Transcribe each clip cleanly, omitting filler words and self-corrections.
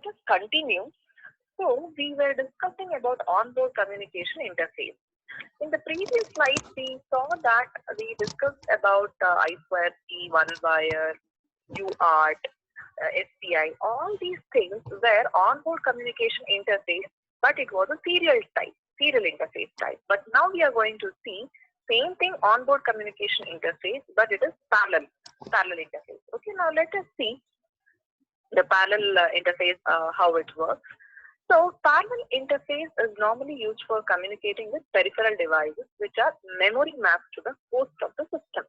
let us continue. So we were discussing about onboard communication interface. In the previous slide, we saw that we discussed about I2C, OneWire, UART, SPI. All these things were onboard communication interface, but it was a serial interface type. But now we are going to see same thing, onboard communication interface, but it is parallel interface. Okay, now let us see the parallel interface, how it works. So parallel interface is normally used for communicating with peripheral devices which are memory mapped to the host of the system.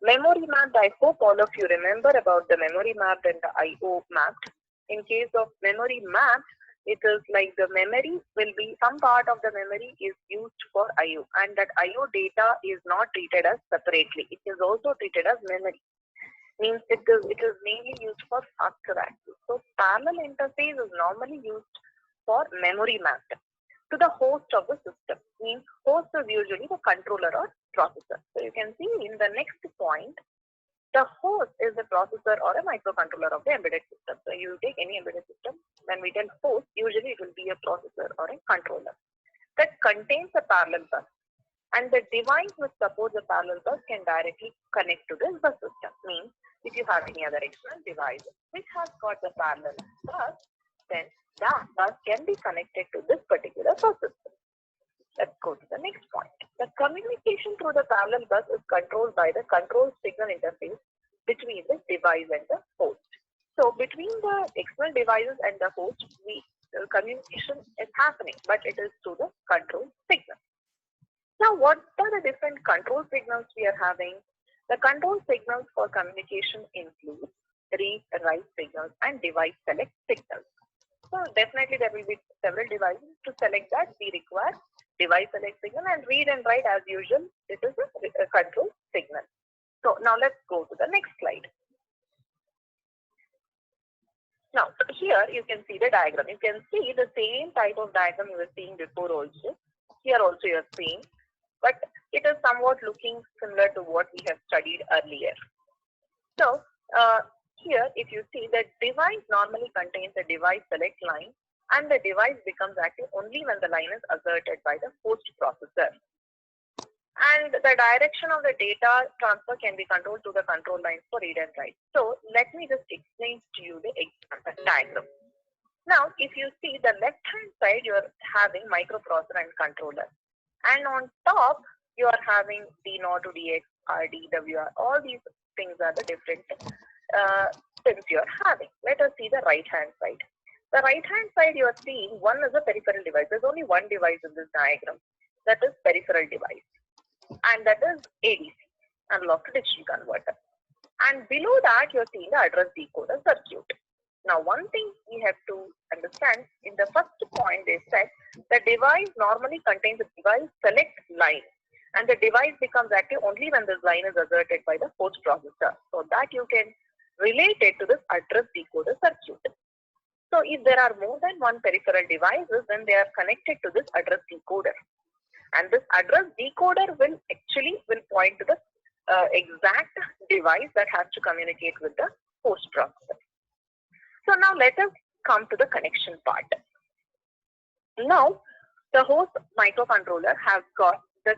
Memory mapped, I hope all of you remember about the memory mapped and the IO mapped. In case of memory mapped, it is like the memory will be, some part of the memory is used for IO, and that IO data is not treated as separately. It is also treated as memory. Means it is mainly used for faster access. So parallel interface is normally used for memory mapped to the host of the system. Means host is usually the controller or processor. So you can see in the next point, the host is the processor or a microcontroller of the embedded system. So you take any embedded system, when we tell host, usually it will be a processor or a controller that contains a parallel bus. And the device which supports the parallel bus can directly connect to this bus system. Means if you have any other external device which has got the parallel bus, then that bus can be connected to this particular bus system. Let's go to the next point. The communication through the parallel bus is controlled by the control signal interface between the device and the host. So between the external devices and the host, the communication is happening, but it is through the control signal. Now, what are the different control signals we are having? The control signals for communication include read, write signals and device select signals. So definitely there will be several devices. To select that, we require device select signal, and read and write as usual, it is a control signal. So now let's go to the next slide. Now here you can see the diagram. You can see the same type of diagram you were seeing before also. Here also you are seeing, but it is somewhat looking similar to what we have studied earlier. So here if you see, the device normally contains a device select line, and the device becomes active only when the line is asserted by the host processor. And the direction of the data transfer can be controlled to the control lines for read and write. So let me just explain to you the example diagram. Now if you see the left hand side, you are having microprocessor and controller, and on top you are having D0 to DX, RD, WR. All these things are the different pins you are having. Let us see the right hand side. The right hand side you are seeing, one is a peripheral device. There is only one device in this diagram, that is peripheral device, and that is ADC, analog to digital converter. And below that you are seeing the address decoder circuit. Now one thing we have to understand, in the first point they said the device normally contains a device select line, and the device becomes active only when this line is asserted by the host processor. So that you can relate it to this address decoder circuit. So if there are more than one peripheral devices, then they are connected to this address decoder, and this address decoder will point to the exact device that has to communicate with the host processor. So now let us come to the connection part. Now the host microcontroller has got the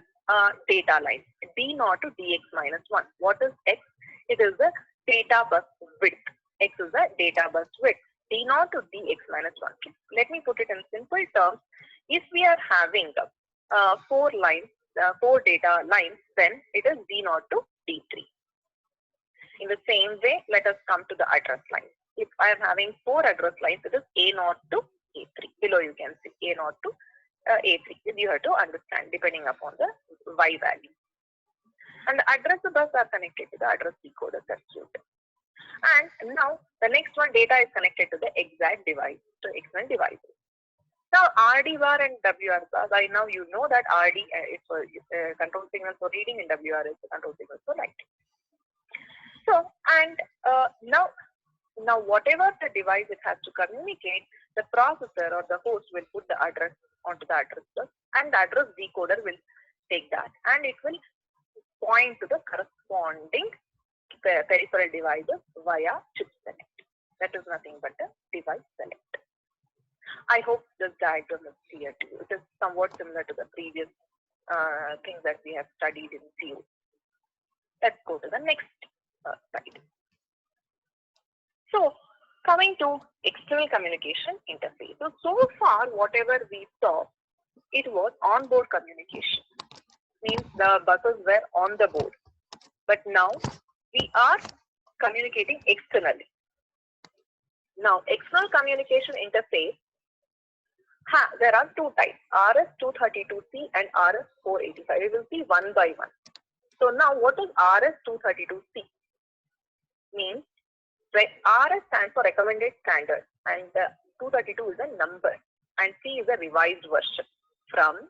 data line D0 to DX-1. What is X? It is the data bus width. X is the data bus width. D0 to DX-1. Let me put it in simple terms. If we are having 4 data lines, then it is D0 to D3. In the same way, let us come to the address line. If I am having 4 address lines, it is A0 to A3. Below you can see A0 to A3. You have to understand depending upon the Y value. And the address bus are connected to the address decoder circuit. And now the next one, data is connected to the exact device, to external devices. Now RD bar and WR bars, now you know that RD is for control signal for reading, and WR is the control signal for writing. So and now whatever the device it has to communicate, the processor or the host will put the address onto the address bus, and the address decoder will take that, and it will point to the corresponding peripheral devices via chip select. That is nothing but the device select. I hope this diagram is clear to you. It is somewhat similar to the previous things that we have studied in CU. Let's go to the next slide. So, coming to external communication interface. So far, whatever we saw, it was on-board communication. Means the buses were on the board. But now, we are communicating externally. Now, external communication interface, there are two types, RS-232C and RS-485. We will see one by one. So now, what is RS-232C? Means, RS stands for recommended standard, and 232 is a number, and C is a revised version from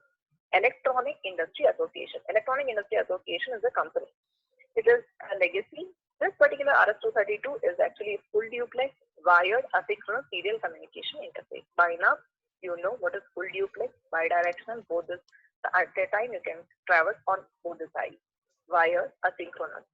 Electronic Industry Association. Electronic Industry Association is a company. It is a legacy. This particular RS-232 is actually full duplex, wired, asynchronous serial communication interface. By now, you know what is full duplex, bidirectional, both this, at a time you can travel on both the sides. Wired, asynchronous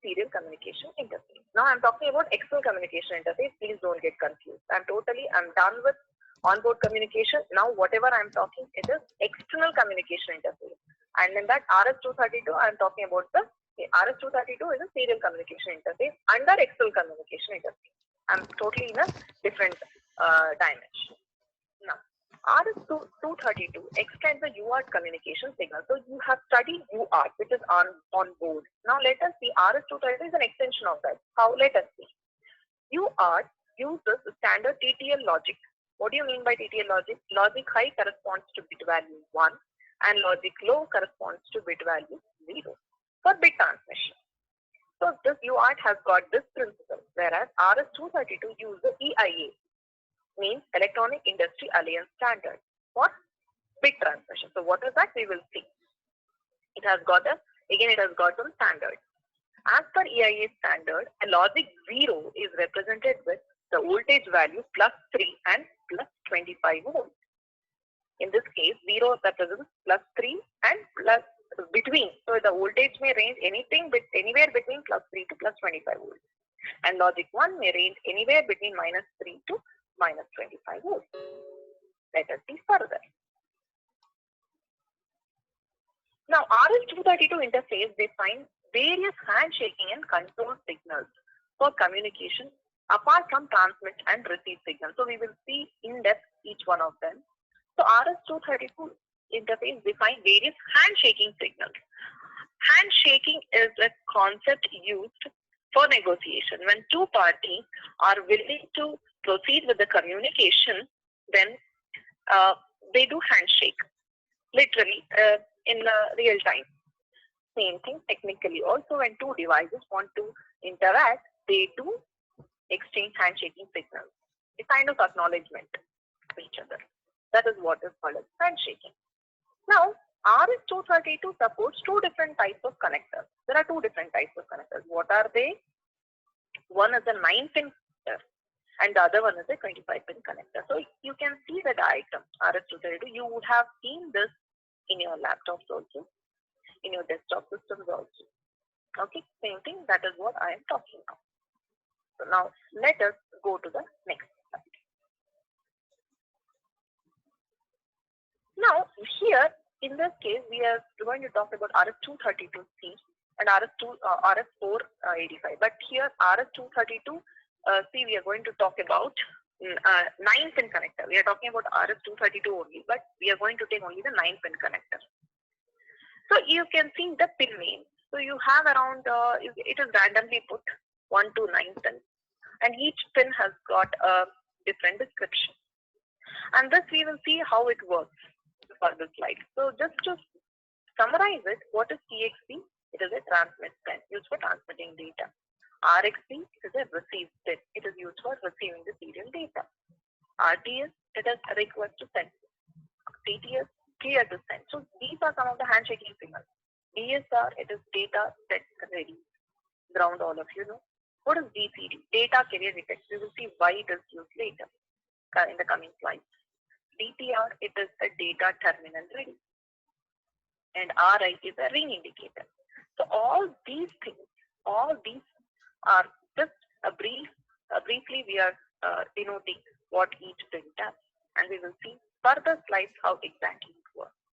serial communication interface. Now I'm talking about external communication interface. Please don't get confused. I'm done with onboard communication. Now whatever I'm talking, it is external communication interface. And in that RS-232, I'm talking about the RS-232 is a serial communication interface under external communication interface. I'm totally in a different dimension. Now, RS-232 extends the UART communication signal. So you have studied UART, which is on board. Now let us see, RS-232 is an extension of that. How? Let us see. UART uses the standard TTL logic. What do you mean by TTL logic? Logic high corresponds to bit value 1 and logic low corresponds to bit value 0 for bit transmission. So this UART has got this principle, whereas RS-232 uses EIA, means Electronic Industry Alliance Standard for bit transmission. So what is that? We will see. It has got some standard. As per EIA standard, a logic 0 is represented with the voltage value +3 and +25 volts. In this case, 0 represents +3 and between. So the voltage may range anywhere between +3 to +25 volts. And logic 1 may range anywhere between -3 to -25 volts. Let us see further. Now, RS-232 interface defines various handshaking and control signals for communication apart from transmit and receive signals. So we will see in depth each one of them. So RS-232 interface defines various handshaking signals. Handshaking is a concept used for negotiation. When two parties are willing to proceed with the communication, then they do handshake, literally in real time. Same thing technically. Also, when two devices want to interact, they do exchange handshaking signals. A kind of acknowledgement to each other. That is what is called as handshaking. Now, RS-232 supports two different types of connectors. There are two different types of connectors. What are they? One is a 9-pin connector and the other one is a 25-pin connector. So you can see the diagram RS-232. You would have seen this in your laptops also, in your desktop systems also. Okay, same thing. That is what I am talking about. So now let us go to the next slide. Now here in this case we are going to talk about RS-232C and RS-485. But here RS-232C we are going to talk about 9-pin connector. We are talking about RS-232 only, but we are going to take only the 9-pin connector. So you can see the pin name. So you have around, it is randomly put 1 to 9 pins, and each pin has got a different description. And this we will see how it works for this slide. So just to summarize it, what is TXP? It is a transmit pin used for transmitting data. RXP is a receive pin. It is used for receiving the serial data. RTS, it is a request to send. TTS, clear to send. So these are some of the handshaking signals. DSR, it is data set ready. Ground, all of you know. What is DCD? Data carrier detect. We will see why it is used later in the coming slides. DTR, it is a data terminal ready. And RI is a ring indicator. So all these things, all these are just briefly we are denoting what each pin does. and we will see further slides how exactly it works.